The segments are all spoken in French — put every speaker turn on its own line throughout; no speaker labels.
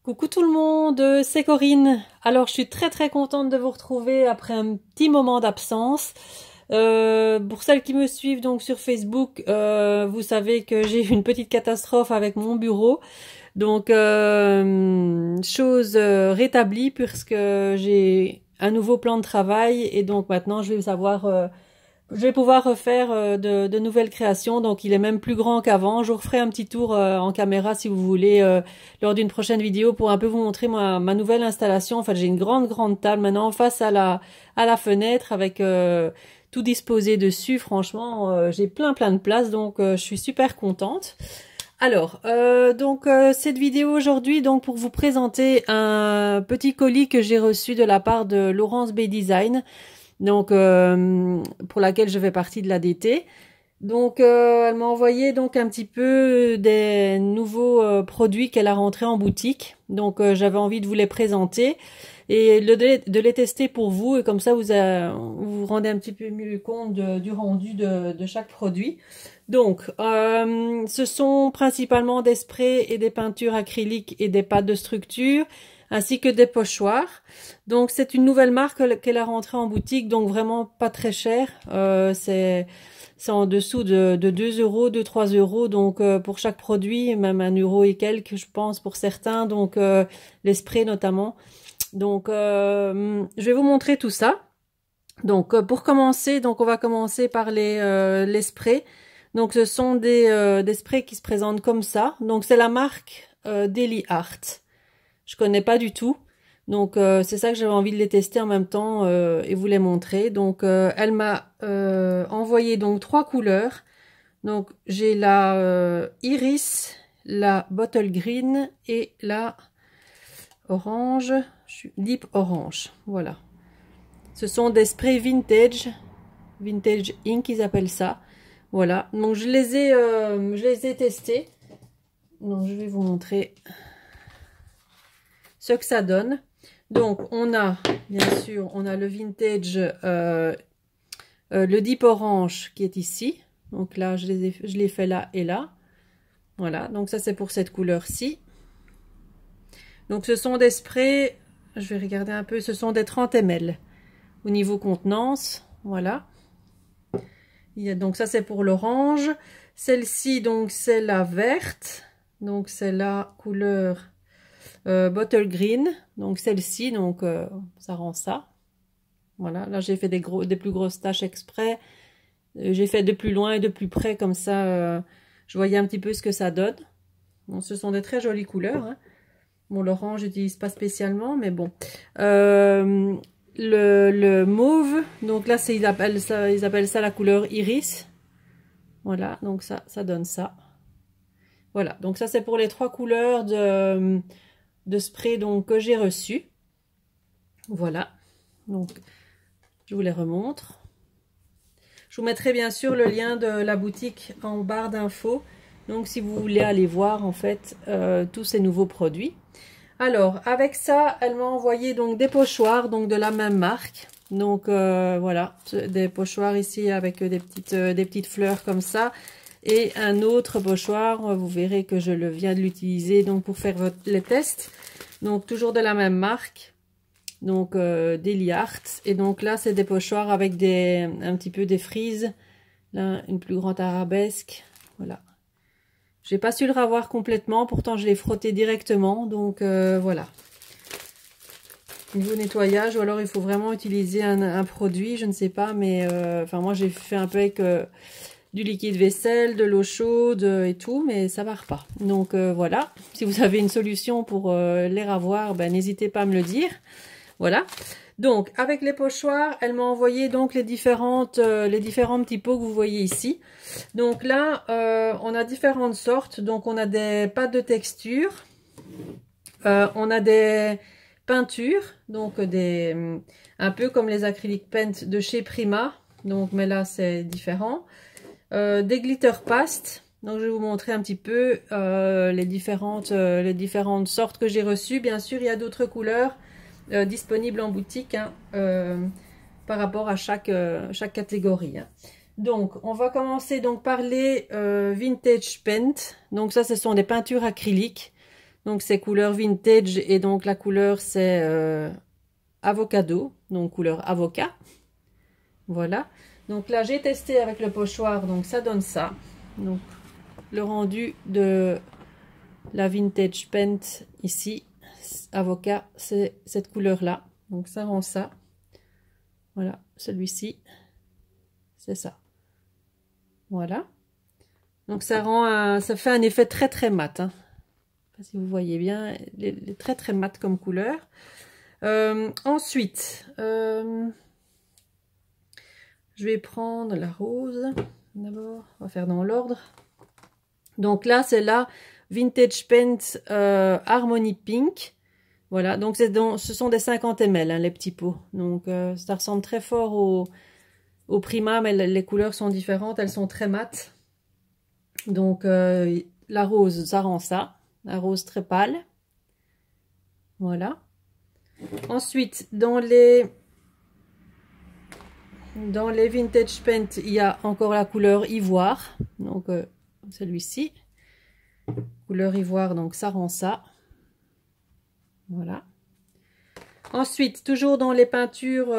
Coucou tout le monde, c'est Corinne. Alors je suis très contente de vous retrouver après un petit moment d'absence. Pour celles qui me suivent donc sur Facebook, vous savez que j'ai eu une petite catastrophe avec mon bureau. Donc chose rétablie puisque j'ai un nouveau plan de travail et donc maintenant je vais pouvoir refaire de nouvelles créations, donc il est même plus grand qu'avant. Je vous referai un petit tour en caméra si vous voulez lors d'une prochaine vidéo pour un peu vous montrer ma nouvelle installation. En fait, j'ai une grande table maintenant face à la fenêtre avec tout disposé dessus. Franchement, j'ai plein de place, donc je suis super contente. Alors, cette vidéo aujourd'hui, donc pour vous présenter un petit colis que j'ai reçu de la part de Laurence Bay Design. Donc pour laquelle je fais partie de l'ADT. Donc elle m'a envoyé donc un petit peu des nouveaux produits qu'elle a rentrés en boutique. Donc j'avais envie de vous les présenter et de les tester pour vous, et comme ça vous vous rendez un petit peu mieux compte du rendu de chaque produit. Donc ce sont principalement des sprays et des peintures acryliques et des pâtes de structure, ainsi que des pochoirs. Donc c'est une nouvelle marque qu'elle a rentrée en boutique, donc vraiment pas très cher. C'est en dessous de 2 euros, 2-3 euros, donc pour chaque produit, même 1 euro et quelques, je pense, pour certains, donc les sprays notamment. Donc je vais vous montrer tout ça. Donc pour commencer, donc on va commencer par les sprays. Donc ce sont des sprays qui se présentent comme ça. Donc c'est la marque Daily Art. Je connais pas du tout, donc c'est ça que j'avais envie de les tester en même temps et vous les montrer. Donc elle m'a envoyé donc 3 couleurs. Donc j'ai la iris, la bottle green et la orange, deep orange. Voilà. Ce sont des sprays vintage ink ils appellent ça. Voilà. Donc je les ai testés. Donc je vais vous montrer ce que ça donne. Donc on a bien sûr le vintage, le deep orange qui est ici. Donc là je l'ai fait là et là. Voilà, donc ça c'est pour cette couleur-ci. Donc ce sont des sprays, je vais regarder un peu, ce sont des 30 ml au niveau contenance. Voilà. Donc ça c'est pour l'orange. Celle-ci donc c'est la verte. Donc c'est la couleur bottle green, donc celle-ci, donc ça rend ça. Voilà, là j'ai fait des plus grosses taches exprès. J'ai fait de plus loin et de plus près, comme ça je voyais un petit peu ce que ça donne. Bon, ce sont des très jolies couleurs, hein. Bon, l'orange j'utilise pas spécialement, mais bon. Le mauve, donc là ils appellent ça la couleur iris. Voilà, donc ça donne ça. Voilà, donc ça c'est pour les 3 couleurs de spray donc que j'ai reçu. Voilà, donc je vous les remontre. Je vous mettrai bien sûr le lien de la boutique en barre d'infos, donc si vous voulez aller voir en fait tous ces nouveaux produits. Alors avec ça elle m'a envoyé donc des pochoirs donc de la même marque. Donc voilà, des pochoirs ici avec des petites fleurs comme ça. Et un autre pochoir, vous verrez que je viens de l'utiliser donc pour faire les tests. Donc toujours de la même marque, donc Daily Art. Et donc là c'est des pochoirs avec un petit peu des frises, là une plus grande arabesque. Voilà. J'ai pas su le ravoir complètement, pourtant je l'ai frotté directement. Donc voilà. Niveau nettoyage, ou alors il faut vraiment utiliser un produit, je ne sais pas, mais enfin moi j'ai fait un peu avec du liquide vaisselle, de l'eau chaude et tout, mais ça marche pas. Donc voilà, si vous avez une solution pour les ravoir, ben, n'hésitez pas à me le dire. Voilà. Donc avec les pochoirs, elle m'a envoyé donc les différents petits pots que vous voyez ici. Donc là, on a différentes sortes. Donc on a des pâtes de texture, on a des peintures, donc un peu comme les acrylic paint de chez Prima. Donc mais là c'est différent. Des glitter pastes, donc je vais vous montrer un petit peu les différentes sortes que j'ai reçues. Bien sûr il y a d'autres couleurs disponibles en boutique, hein, par rapport à chaque catégorie, hein. Donc on va commencer donc par les vintage paint. Donc ça ce sont des peintures acryliques. Donc c'est couleur vintage et donc la couleur c'est avocado, donc couleur avocat. Voilà. Donc là j'ai testé avec le pochoir, donc ça donne ça. Donc le rendu de la vintage paint ici, avocat, c'est cette couleur là. Donc ça rend ça. Voilà, celui-ci, c'est ça. Voilà. Donc ça rend ça fait un effet très très mat. Hein. Je sais pas si vous voyez bien, les très très mat comme couleur. Ensuite, je vais prendre la rose. D'abord, on va faire dans l'ordre. Donc là, c'est la Vintage Paint Harmony Pink. Voilà, donc ce sont des 50 ml, hein, les petits pots. Donc ça ressemble très fort au Prima, mais les couleurs sont différentes, elles sont très mates. Donc la rose, ça rend ça. La rose très pâle. Voilà. Ensuite, dans les Vintage Paint, il y a encore la couleur ivoire. Donc celui-ci. Couleur ivoire, donc ça rend ça. Voilà. Ensuite, toujours dans les peintures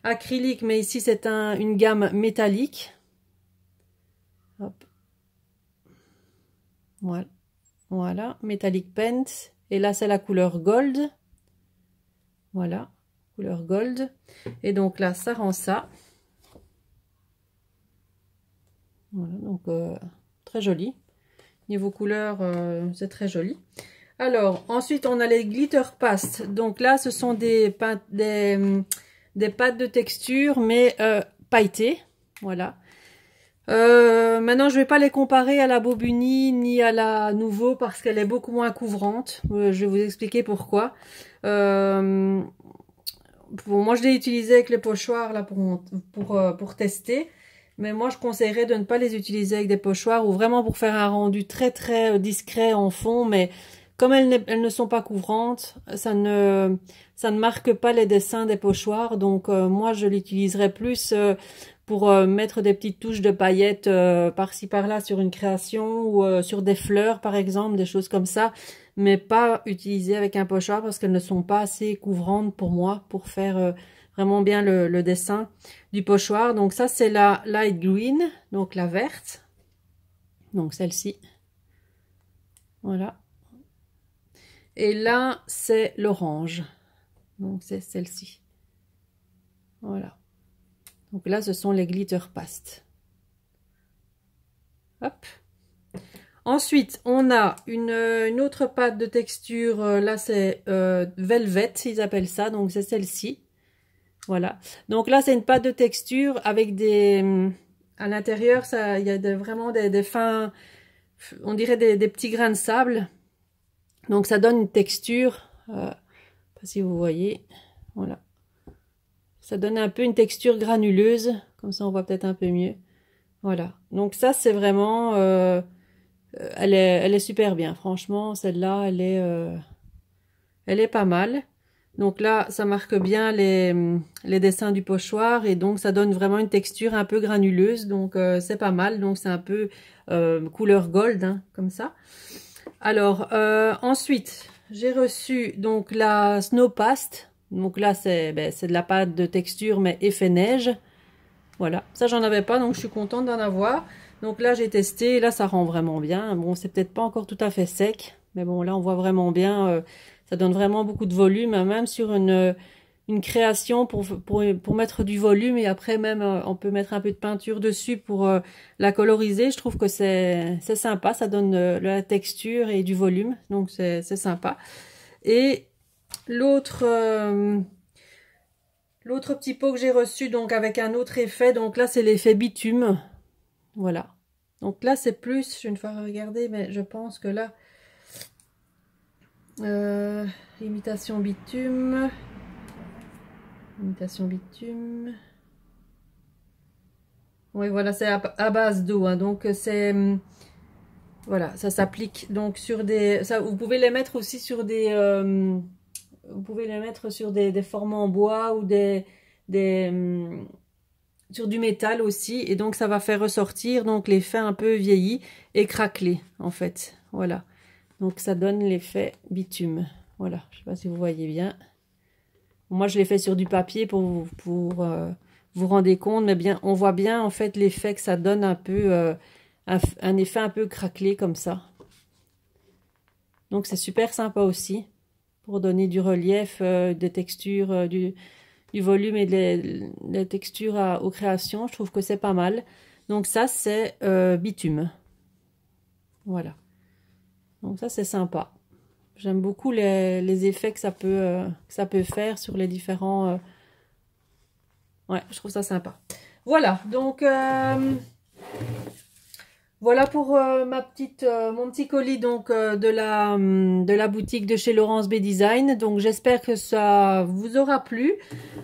acryliques, mais ici c'est une gamme métallique. Hop. Voilà. Voilà, Metallic Paint. Et là, c'est la couleur gold. Voilà, couleur gold. Et donc là, ça rend ça. Voilà, donc très joli. Niveau couleur, c'est très joli. Alors, ensuite, on a les glitter paste. Donc là, ce sont des pâtes de texture, mais pailletées. Voilà. Maintenant, je vais pas les comparer à la Bobuni ni à la Nouveau parce qu'elle est beaucoup moins couvrante. Je vais vous expliquer pourquoi. Bon, moi, je l'ai utilisé avec les pochoirs là pour tester. Mais moi, je conseillerais de ne pas les utiliser avec des pochoirs ou vraiment pour faire un rendu très très discret en fond. Mais comme elles ne sont pas couvrantes, ça ne marque pas les dessins des pochoirs. Donc moi, je l'utiliserai plus pour mettre des petites touches de paillettes par-ci par-là sur une création ou sur des fleurs par exemple, des choses comme ça, mais pas utiliser avec un pochoir parce qu'elles ne sont pas assez couvrantes pour moi pour faire vraiment bien le dessin du pochoir. Donc ça c'est la light green, donc la verte, donc celle-ci, voilà. Et là c'est l'orange, donc c'est celle-ci, voilà. Donc là, ce sont les glitter paste. Hop. Ensuite, on a une autre pâte de texture. Là, c'est velvet, ils appellent ça. Donc, c'est celle-ci. Voilà. Donc là, c'est une pâte de texture avec des... À l'intérieur, il y a vraiment des fins... On dirait des petits grains de sable. Donc, ça donne une texture... je ne sais pas si vous voyez. Voilà. Ça donne un peu une texture granuleuse, comme ça on voit peut-être un peu mieux. Voilà, donc ça c'est vraiment, elle est super bien, franchement, celle-là, elle est pas mal. Donc là, ça marque bien les dessins du pochoir et donc ça donne vraiment une texture un peu granuleuse, donc c'est pas mal. Donc c'est un peu couleur gold, hein, comme ça. Alors, ensuite, j'ai reçu donc la Snow Paste. Donc là, c'est de la pâte de texture, mais effet neige. Voilà, ça j'en avais pas, donc je suis contente d'en avoir. Donc là, j'ai testé, là, ça rend vraiment bien. Bon, c'est peut-être pas encore tout à fait sec, mais bon, là, on voit vraiment bien. Ça donne vraiment beaucoup de volume, hein, même sur une création pour mettre du volume. Et après, même, on peut mettre un peu de peinture dessus pour la coloriser. Je trouve que c'est sympa, ça donne la texture et du volume, donc c'est sympa. Et l'autre petit pot que j'ai reçu, donc avec un autre effet, donc là c'est l'effet bitume, voilà. Donc là c'est plus, je vais une fois regarder, mais je pense que là, imitation bitume, oui voilà, c'est à base d'eau, hein, donc c'est, voilà, ça s'applique donc sur vous pouvez les mettre aussi sur vous pouvez les mettre sur des formes en bois ou sur du métal aussi. Et donc, ça va faire ressortir donc l'effet un peu vieilli et craquelé, en fait. Voilà. Donc ça donne l'effet bitume. Voilà, je ne sais pas si vous voyez bien. Moi je l'ai fait sur du papier pour vous rendre compte, mais bien on voit bien en fait l'effet que ça donne un peu, un effet un peu craquelé comme ça. Donc c'est super sympa aussi pour donner du relief, des textures, du volume et des textures aux créations. Je trouve que c'est pas mal. Donc ça c'est bitume. Voilà. Donc ça c'est sympa. J'aime beaucoup les effets que ça peut faire sur les différents... Ouais, je trouve ça sympa. Voilà, donc... Voilà pour mon petit colis donc de la boutique de chez Laurence B Design. Donc j'espère que ça vous aura plu.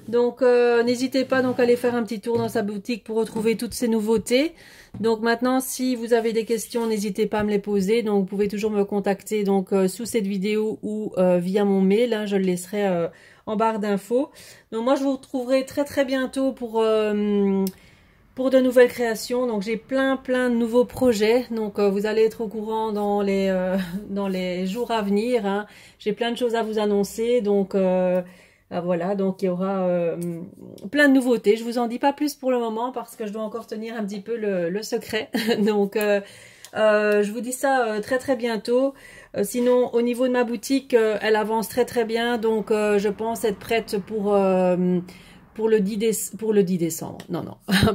Donc n'hésitez pas donc à aller faire un petit tour dans sa boutique pour retrouver toutes ces nouveautés. Donc maintenant si vous avez des questions, n'hésitez pas à me les poser. Donc vous pouvez toujours me contacter donc sous cette vidéo ou via mon mail, hein, je le laisserai en barre d'infos. Donc moi je vous retrouverai très bientôt pour de nouvelles créations. Donc j'ai plein de nouveaux projets, donc vous allez être au courant dans les jours à venir, hein. J'ai plein de choses à vous annoncer, donc voilà, donc il y aura plein de nouveautés. Je vous en dis pas plus pour le moment parce que je dois encore tenir un petit peu le secret. Donc je vous dis ça très bientôt. Sinon au niveau de ma boutique, elle avance très bien, donc je pense être prête pour le 10 décembre, non,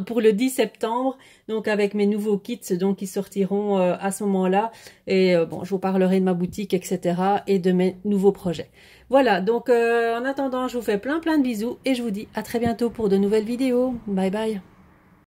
pour le 10 septembre, donc avec mes nouveaux kits donc qui sortiront à ce moment-là. Et bon, je vous parlerai de ma boutique, etc. et de mes nouveaux projets. Voilà, donc en attendant, je vous fais plein de bisous et je vous dis à très bientôt pour de nouvelles vidéos. Bye bye.